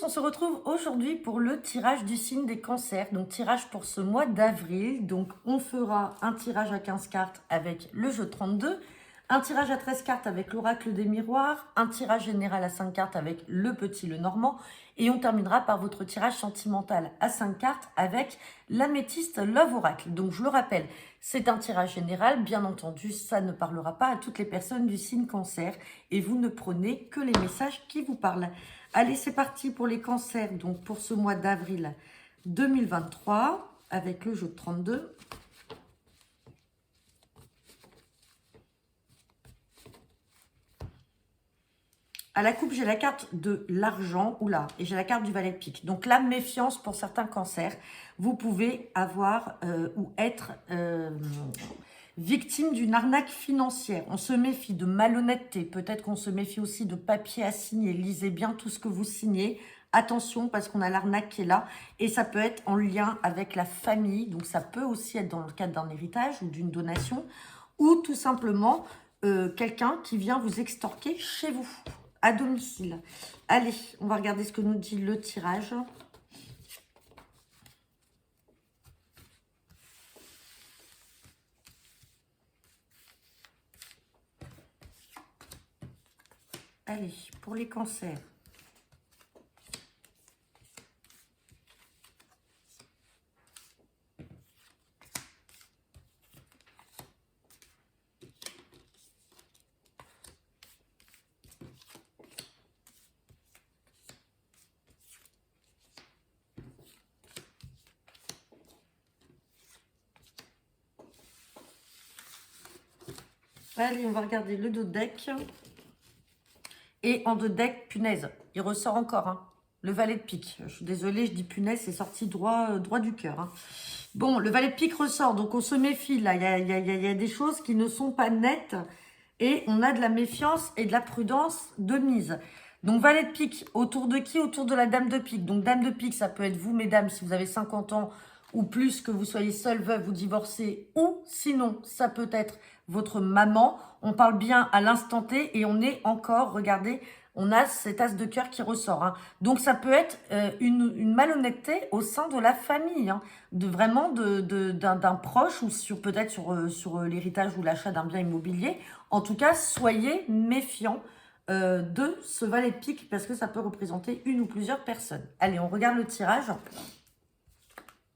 on se retrouve aujourd'hui pour le tirage du signe des cancers. Donc tirage pour ce mois d'avril. Donc on fera un tirage à 15 cartes avec le jeu 32, un tirage à 13 cartes avec l'oracle des miroirs, un tirage général à 5 cartes avec le petit, le normand, et on terminera par votre tirage sentimental à 5 cartes avec l'améthyste Love Oracle. Donc je le rappelle, c'est un tirage général, bien entendu, ça ne parlera pas à toutes les personnes du signe cancer et vous ne prenez que les messages qui vous parlent. Allez, c'est parti pour les cancers, donc pour ce mois d'avril 2023 avec le jeu de 32. À la coupe, j'ai la carte de l'argent, oula, et j'ai la carte du valet de pique. Donc la méfiance pour certains cancers. Vous pouvez avoir ou être victime d'une arnaque financière. On se méfie de malhonnêteté. Peut-être qu'on se méfie aussi de papier à signer. Lisez bien tout ce que vous signez. Attention parce qu'on a l'arnaque qui est là. Et ça peut être en lien avec la famille. Donc ça peut aussi être dans le cadre d'un héritage ou d'une donation. Ou tout simplement quelqu'un qui vient vous extorquer chez vous, à domicile. Allez, on va regarder ce que nous dit le tirage. Allez, pour les cancers. Allez, on va regarder le dos de deck. Et en dos de deck, punaise, il ressort encore, hein, le valet de pique. Je suis désolée, je dis punaise, c'est sorti droit, droit du cœur. Hein. Bon, le valet de pique ressort, donc on se méfie, là. Il y a des choses qui ne sont pas nettes. Et on a de la méfiance et de la prudence de mise. Donc, valet de pique, autour de qui? Autour de la dame de pique. Donc, dame de pique, ça peut être vous, mesdames, si vous avez 50 ans ou plus, que vous soyez seule, veuve ou divorcée. Ou sinon, ça peut être votre maman. On parle bien à l'instant T et on est encore, regardez, on a cet as de cœur qui ressort. Hein. Donc, ça peut être une malhonnêteté au sein de la famille, hein, vraiment d'un proche ou peut-être sur l'héritage ou l'achat d'un bien immobilier. En tout cas, soyez méfiants de ce valet de pique parce que ça peut représenter une ou plusieurs personnes. Allez, on regarde le tirage.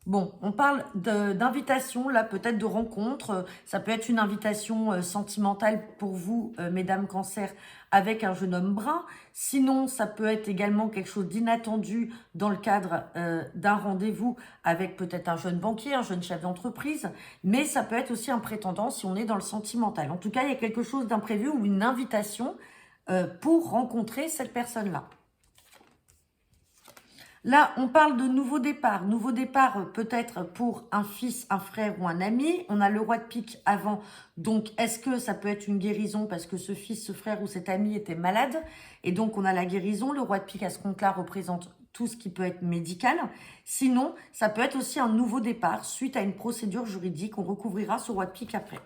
Bon, on parle d'invitation, là, peut-être de rencontre. Ça peut être une invitation sentimentale pour vous, mesdames cancer, avec un jeune homme brun. Sinon, ça peut être également quelque chose d'inattendu dans le cadre d'un rendez-vous avec peut-être un jeune banquier, un jeune chef d'entreprise. Mais ça peut être aussi un prétendant si on est dans le sentimental. En tout cas, il y a quelque chose d'imprévu ou une invitation pour rencontrer cette personne-là. Là, on parle de nouveau départ. Nouveau départ peut-être pour un fils, un frère ou un ami. On a le roi de pique avant. Donc, est-ce que ça peut être une guérison parce que ce fils, ce frère ou cet ami était malade? Et donc, on a la guérison. Le roi de pique, à ce compte-là, représente tout ce qui peut être médical. Sinon, ça peut être aussi un nouveau départ suite à une procédure juridique. On recouvrira ce roi de pique après.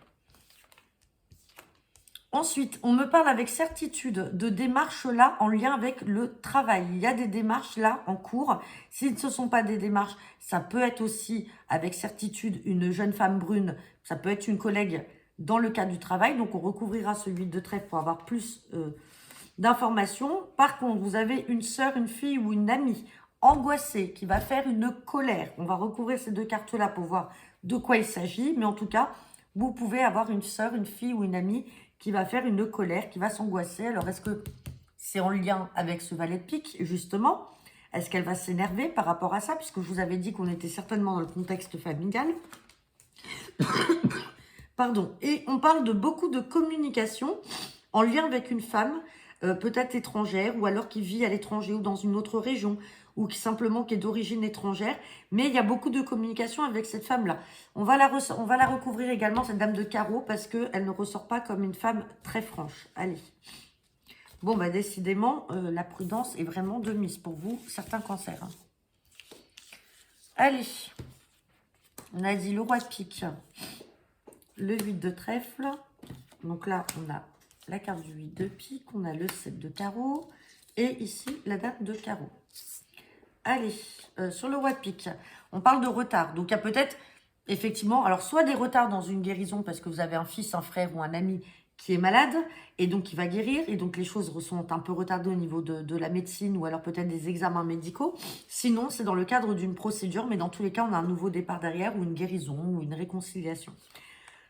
Ensuite, on me parle avec certitude de démarches là en lien avec le travail. Il y a des démarches là en cours. Si ce ne sont pas des démarches, ça peut être aussi avec certitude une jeune femme brune. Ça peut être une collègue dans le cadre du travail. Donc, on recouvrira ce 8 de trèfle pour avoir plus d'informations. Par contre, vous avez une sœur, une fille ou une amie angoissée qui va faire une colère. On va recouvrir ces deux cartes-là pour voir de quoi il s'agit. Mais en tout cas, vous pouvez avoir une sœur, une fille ou une amie qui va faire une colère, qui va s'angoisser. Alors, est-ce que c'est en lien avec ce valet de pique, justement? Est-ce qu'elle va s'énerver par rapport à ça? Puisque je vous avais dit qu'on était certainement dans le contexte familial. Pardon. Et on parle de beaucoup de communication en lien avec une femme, peut-être étrangère, ou alors qui vit à l'étranger ou dans une autre région, ou qui simplement qui est d'origine étrangère. Mais il y a beaucoup de communication avec cette femme-là. On va la recouvrir également, cette dame de carreau, parce qu'elle ne ressort pas comme une femme très franche. Allez. Bon, bah décidément, la prudence est vraiment de mise pour vous, certains cancers. Hein. Allez. On a dit le roi de pique, le 8 de trèfle. Donc là, on a la carte du 8 de pique, on a le 7 de carreau et ici la dame de carreau. Allez, sur le roi de pique, on parle de retard. Donc, il y a peut-être, effectivement, alors soit des retards dans une guérison parce que vous avez un fils, un frère ou un ami qui est malade et donc il va guérir et donc les choses sont un peu retardées au niveau de la médecine ou alors peut-être des examens médicaux. Sinon, c'est dans le cadre d'une procédure, mais dans tous les cas, on a un nouveau départ derrière ou une guérison ou une réconciliation.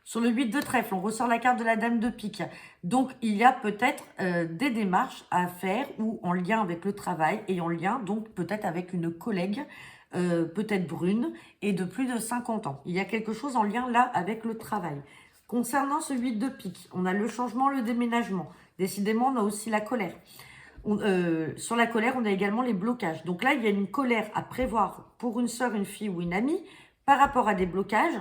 Sur le 8 de trèfle, on ressort la carte de la dame de pique. Donc, il y a peut-être des démarches à faire ou en lien avec le travail et en lien donc peut-être avec une collègue, peut-être brune et de plus de 50 ans. Il y a quelque chose en lien là avec le travail. Concernant ce 8 de pique, on a le changement, le déménagement. Décidément, on a aussi la colère. Sur la colère, on a également les blocages. Donc là, il y a une colère à prévoir pour une sœur, une fille ou une amie par rapport à des blocages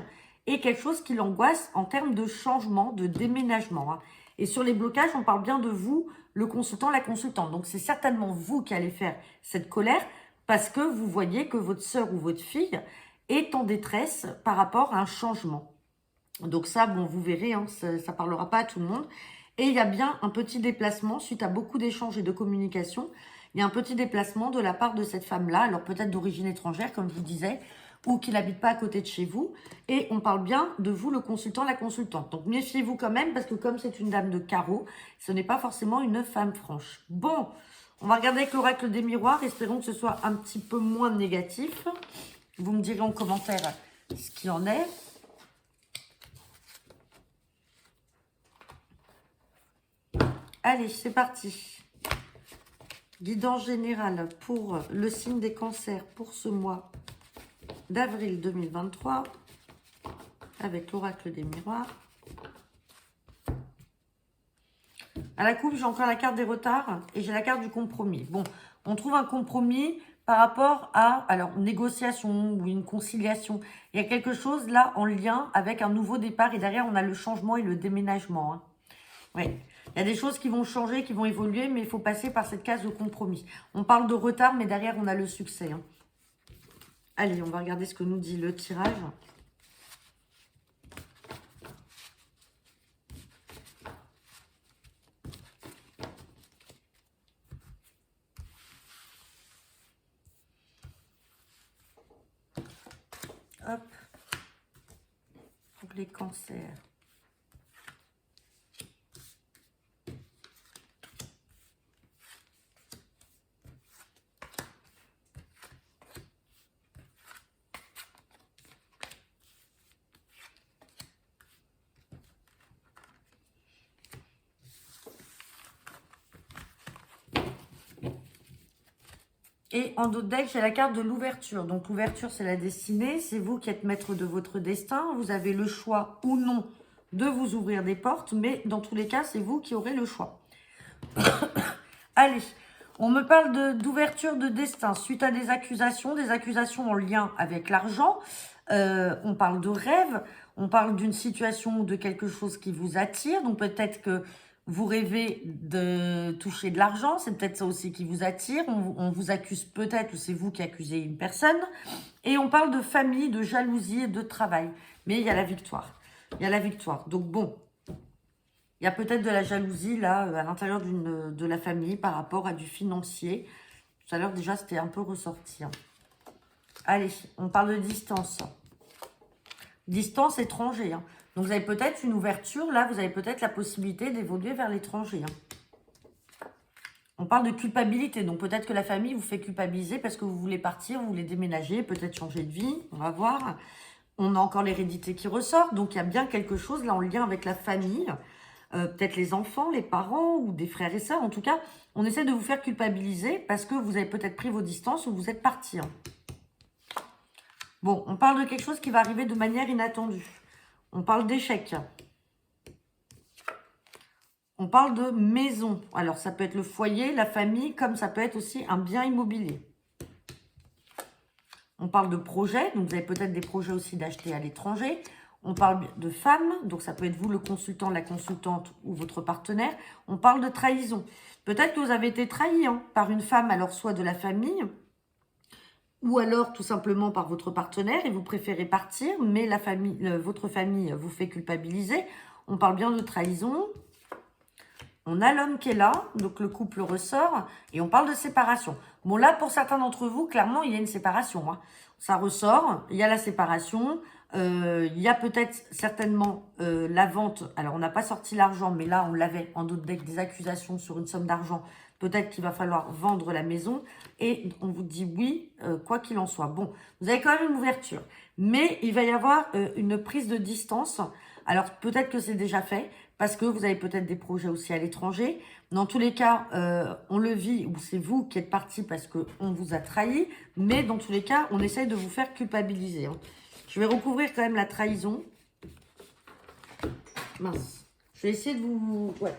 et quelque chose qui l'angoisse en termes de changement, de déménagement. Hein. Et sur les blocages, on parle bien de vous, le consultant, la consultante. Donc c'est certainement vous qui allez faire cette colère parce que vous voyez que votre sœur ou votre fille est en détresse par rapport à un changement. Donc ça, bon, vous verrez, hein, ça parlera pas à tout le monde. Et il y a bien un petit déplacement, suite à beaucoup d'échanges et de communication, il y a un petit déplacement de la part de cette femme-là, alors peut-être d'origine étrangère, comme je vous disais, ou qui n'habite pas à côté de chez vous. Et on parle bien de vous, le consultant, la consultante. Donc méfiez-vous quand même, parce que comme c'est une dame de carreau, ce n'est pas forcément une femme franche. Bon, on va regarder avec l'oracle des miroirs, espérons que ce soit un petit peu moins négatif. Vous me direz en commentaire ce qu'il en est. Allez, c'est parti. Guidance générale pour le signe des cancers pour ce mois d'avril 2023 avec l'oracle des miroirs. À la coupe, j'ai encore la carte des retards et j'ai la carte du compromis. Bon, on trouve un compromis par rapport à alors négociation ou une conciliation. Il y a quelque chose là en lien avec un nouveau départ et derrière, on a le changement et le déménagement. Hein. Oui, il y a des choses qui vont changer, qui vont évoluer, mais il faut passer par cette case de compromis. On parle de retard, mais derrière, on a le succès. Hein. Allez, on va regarder ce que nous dit le tirage. Hop. Pour les cancers. Et en d'autres decks, j'ai la carte de l'ouverture. Donc l'ouverture, c'est la destinée. C'est vous qui êtes maître de votre destin. Vous avez le choix ou non de vous ouvrir des portes. Mais dans tous les cas, c'est vous qui aurez le choix. Allez, on me parle d'ouverture de destin suite à des accusations en lien avec l'argent. On parle de rêve. On parle d'une situation ou de quelque chose qui vous attire. Donc peut-être que vous rêvez de toucher de l'argent, c'est peut-être ça aussi qui vous attire. On vous accuse peut-être, ou c'est vous qui accusez une personne. Et on parle de famille, de jalousie et de travail. Mais il y a la victoire. Il y a la victoire. Donc bon, il y a peut-être de la jalousie là, à l'intérieur de la famille par rapport à du financier. Tout à l'heure déjà, c'était un peu ressorti. Hein. Allez, on parle de distance. Distance étranger. Hein. Donc, vous avez peut-être une ouverture. Là, vous avez peut-être la possibilité d'évoluer vers l'étranger. Hein. On parle de culpabilité. Donc, peut-être que la famille vous fait culpabiliser parce que vous voulez partir, vous voulez déménager, peut-être changer de vie. On va voir. On a encore l'hérédité qui ressort. Donc, il y a bien quelque chose là en lien avec la famille. Peut-être les enfants, les parents ou des frères et sœurs. En tout cas, on essaie de vous faire culpabiliser parce que vous avez peut-être pris vos distances ou vous êtes parti. Hein. Bon, on parle de quelque chose qui va arriver de manière inattendue. On parle d'échec. On parle de maison. Alors, ça peut être le foyer, la famille, comme ça peut être aussi un bien immobilier. On parle de projet. Donc, vous avez peut-être des projets aussi d'acheter à l'étranger. On parle de femme. Donc, ça peut être vous, le consultant, la consultante ou votre partenaire. On parle de trahison. Peut-être que vous avez été trahi par une femme, alors soit de la famille, ou alors tout simplement par votre partenaire et vous préférez partir, mais la famille, votre famille vous fait culpabiliser. On parle bien de trahison. On a l'homme qui est là, donc le couple ressort, et on parle de séparation. Bon, là, pour certains d'entre vous, clairement, il y a une séparation. Hein. Ça ressort, il y a la séparation. Il y a peut-être certainement la vente. Alors, on n'a pas sorti l'argent, mais là, on l'avait en d'autres decks, des accusations sur une somme d'argent. Peut-être qu'il va falloir vendre la maison. Et on vous dit oui, quoi qu'il en soit. Bon, vous avez quand même une ouverture. Mais il va y avoir une prise de distance. Alors, peut-être que c'est déjà fait, parce que vous avez peut-être des projets aussi à l'étranger. Dans tous les cas, on le vit, ou c'est vous qui êtes parti parce qu'on vous a trahi. Mais dans tous les cas, on essaye de vous faire culpabiliser. Hein. Je vais recouvrir quand même la trahison. Mince. Je vais essayer de vous... Ouais,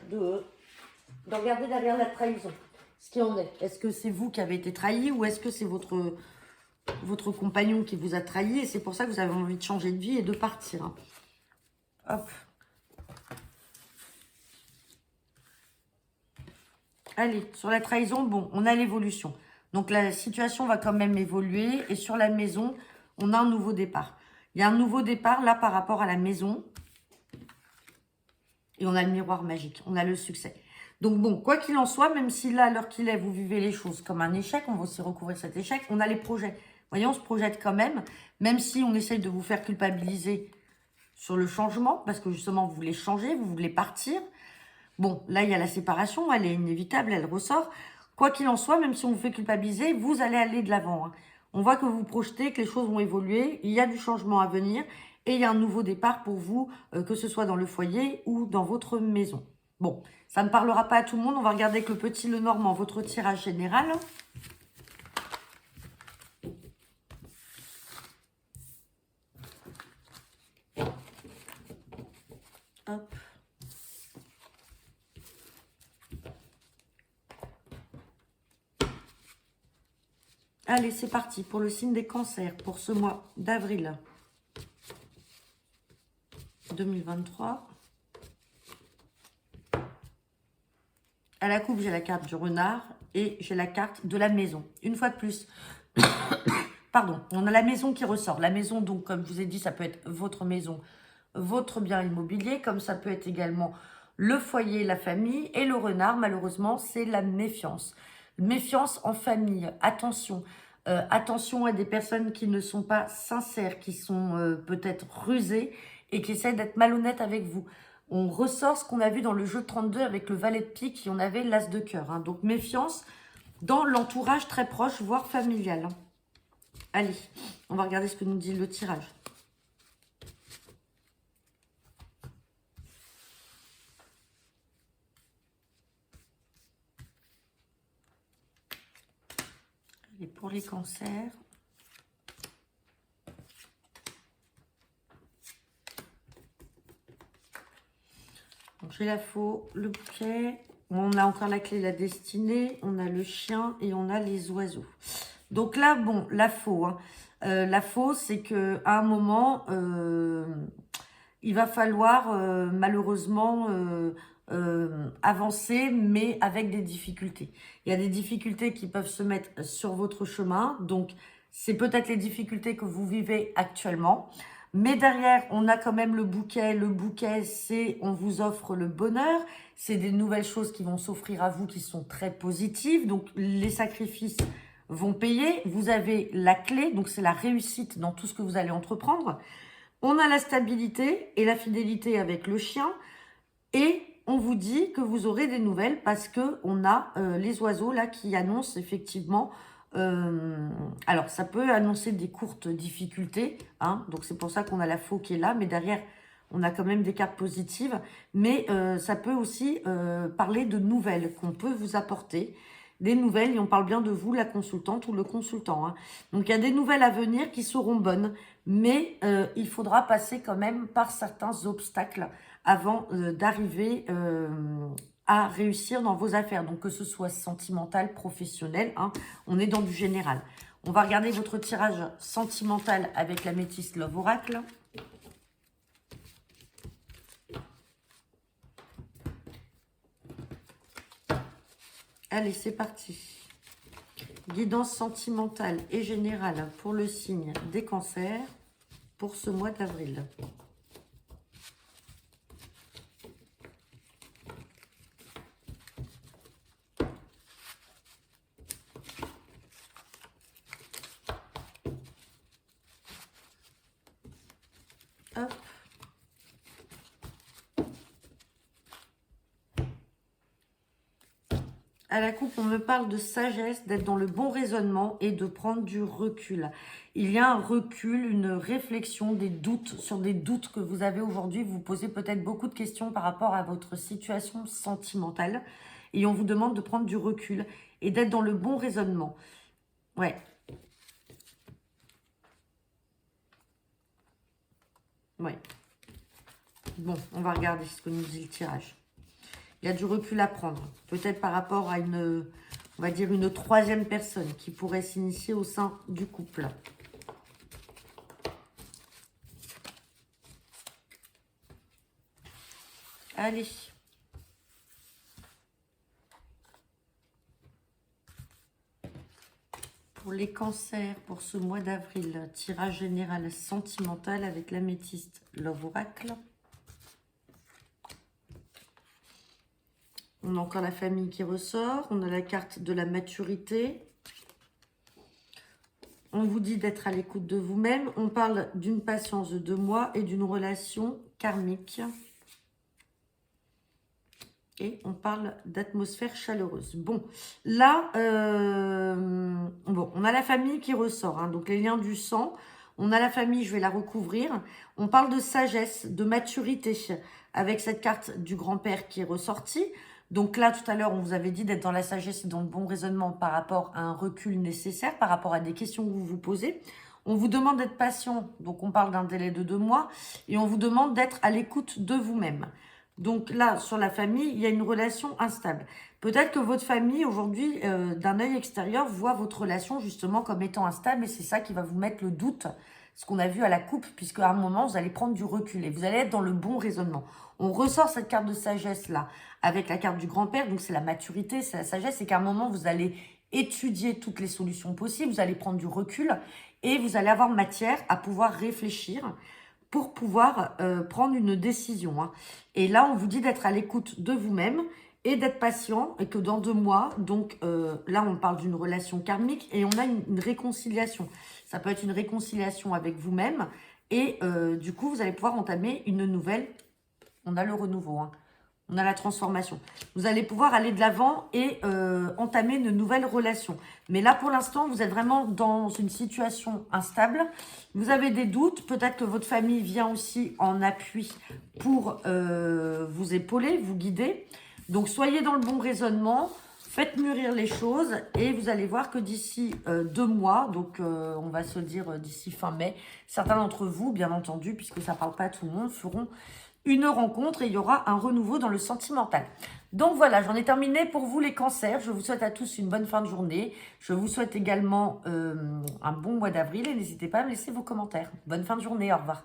de regarder derrière la trahison. Ce qui en est. Est-ce que c'est vous qui avez été trahi ou est-ce que c'est votre compagnon qui vous a trahi et c'est pour ça que vous avez envie de changer de vie et de partir. Hein. Hop. Allez, sur la trahison, bon, on a l'évolution. Donc la situation va quand même évoluer et sur la maison, on a un nouveau départ. Il y a un nouveau départ là par rapport à la maison. Et on a le miroir magique, on a le succès. Donc bon, quoi qu'il en soit, même si là, à l'heure qu'il est, vous vivez les choses comme un échec, on va aussi recouvrir cet échec, on a les projets. Vous voyez, on se projette quand même si on essaye de vous faire culpabiliser sur le changement, parce que justement, vous voulez changer, vous voulez partir. Bon, là, il y a la séparation, elle est inévitable, elle ressort. Quoi qu'il en soit, même si on vous fait culpabiliser, vous allez aller de l'avant. Hein. On voit que vous vous projetez, que les choses vont évoluer, il y a du changement à venir et il y a un nouveau départ pour vous, que ce soit dans le foyer ou dans votre maison. Bon, ça ne parlera pas à tout le monde, on va regarder avec le petit Lenormand, votre tirage général. Hop. Allez, c'est parti pour le signe des cancers pour ce mois d'avril 2023. À la coupe, j'ai la carte du renard et j'ai la carte de la maison. Une fois de plus, pardon, on a la maison qui ressort. La maison, donc, comme je vous ai dit, ça peut être votre maison, votre bien immobilier, comme ça peut être également le foyer, la famille. Et le renard, malheureusement, c'est la méfiance. Méfiance en famille, attention. Attention à des personnes qui ne sont pas sincères, qui sont peut-être rusées et qui essaient d'être malhonnêtes avec vous. On ressort ce qu'on a vu dans le jeu 32 avec le valet de pique et on avait l'as de cœur. Hein. Donc méfiance dans l'entourage très proche, voire familial. Hein. Allez, on va regarder ce que nous dit le tirage. Et pour les cancers... J'ai la faux, le bouquet, on a encore la clé, la destinée, on a le chien et on a les oiseaux. Donc là, bon, la faux, hein. La faux, c'est que à un moment, il va falloir malheureusement avancer, mais avec des difficultés. Il y a des difficultés qui peuvent se mettre sur votre chemin, donc c'est peut-être les difficultés que vous vivez actuellement. Mais derrière, on a quand même le bouquet. Le bouquet, c'est on vous offre le bonheur. C'est des nouvelles choses qui vont s'offrir à vous qui sont très positives. Donc, les sacrifices vont payer. Vous avez la clé, donc c'est la réussite dans tout ce que vous allez entreprendre. On a la stabilité et la fidélité avec le chien. Et on vous dit que vous aurez des nouvelles parce que on a les oiseaux là qui annoncent effectivement... alors, ça peut annoncer des courtes difficultés, hein, donc c'est pour ça qu'on a la faux qui est là, mais derrière, on a quand même des cartes positives, mais ça peut aussi parler de nouvelles qu'on peut vous apporter, des nouvelles, et on parle bien de vous, la consultante ou le consultant. Hein. Donc, il y a des nouvelles à venir qui seront bonnes, mais il faudra passer quand même par certains obstacles avant d'arriver à réussir dans vos affaires. Donc, que ce soit sentimental, professionnel, hein, on est dans du général. On va regarder votre tirage sentimental avec la métisse Love Oracle. Allez, c'est parti. Guidance sentimentale et générale pour le signe des cancers pour ce mois d'avril. À la coupe, on me parle de sagesse, d'être dans le bon raisonnement et de prendre du recul. Il y a un recul, une réflexion, des doutes sur des doutes que vous avez aujourd'hui. Vous posez peut-être beaucoup de questions par rapport à votre situation sentimentale. Et on vous demande de prendre du recul et d'être dans le bon raisonnement. Ouais. Ouais. Bon, on va regarder ce que nous dit le tirage. Il y a du recul à prendre. Peut-être par rapport à une, on va dire, une troisième personne qui pourrait s'initier au sein du couple. Allez. Pour les cancers, pour ce mois d'avril, tirage général sentimental avec l'améthyste Love Oracle. On a encore la famille qui ressort. On a la carte de la maturité. On vous dit d'être à l'écoute de vous-même. On parle d'une patience de 2 mois et d'une relation karmique. Et on parle d'atmosphère chaleureuse. Bon, là, bon, on a la famille qui ressort. Hein, donc, les liens du sang. On a la famille, je vais la recouvrir. On parle de sagesse, de maturité avec cette carte du grand-père qui est ressortie. Donc là, tout à l'heure, on vous avait dit d'être dans la sagesse et dans le bon raisonnement par rapport à un recul nécessaire, par rapport à des questions que vous vous posez. On vous demande d'être patient, donc on parle d'un délai de 2 mois. Et on vous demande d'être à l'écoute de vous-même. Donc là, sur la famille, il y a une relation instable. Peut-être que votre famille, aujourd'hui, d'un œil extérieur, voit votre relation justement comme étant instable. Et c'est ça qui va vous mettre le doute, ce qu'on a vu à la coupe, puisque à un moment, vous allez prendre du recul et vous allez être dans le bon raisonnement. On ressort cette carte de sagesse là, avec la carte du grand-père. Donc c'est la maturité, c'est la sagesse. C'est qu'à un moment, vous allez étudier toutes les solutions possibles. Vous allez prendre du recul et vous allez avoir matière à pouvoir réfléchir pour pouvoir prendre une décision. Hein. Et là, on vous dit d'être à l'écoute de vous-même et d'être patient, et que dans 2 mois, donc là, on parle d'une relation karmique et on a une réconciliation. Ça peut être une réconciliation avec vous-même et du coup, vous allez pouvoir entamer une nouvelle... On a le renouveau, hein. On a la transformation. Vous allez pouvoir aller de l'avant et entamer une nouvelle relation. Mais là, pour l'instant, vous êtes vraiment dans une situation instable. Vous avez des doutes. Peut-être que votre famille vient aussi en appui pour vous épauler, vous guider. Donc, soyez dans le bon raisonnement. Faites mûrir les choses et vous allez voir que d'ici 2 mois, donc on va se dire d'ici fin mai, certains d'entre vous, bien entendu, puisque ça ne parle pas à tout le monde, feront une rencontre et il y aura un renouveau dans le sentimental. Donc voilà, j'en ai terminé pour vous les cancers. Je vous souhaite à tous une bonne fin de journée. Je vous souhaite également un bon mois d'avril et n'hésitez pas à me laisser vos commentaires. Bonne fin de journée, au revoir.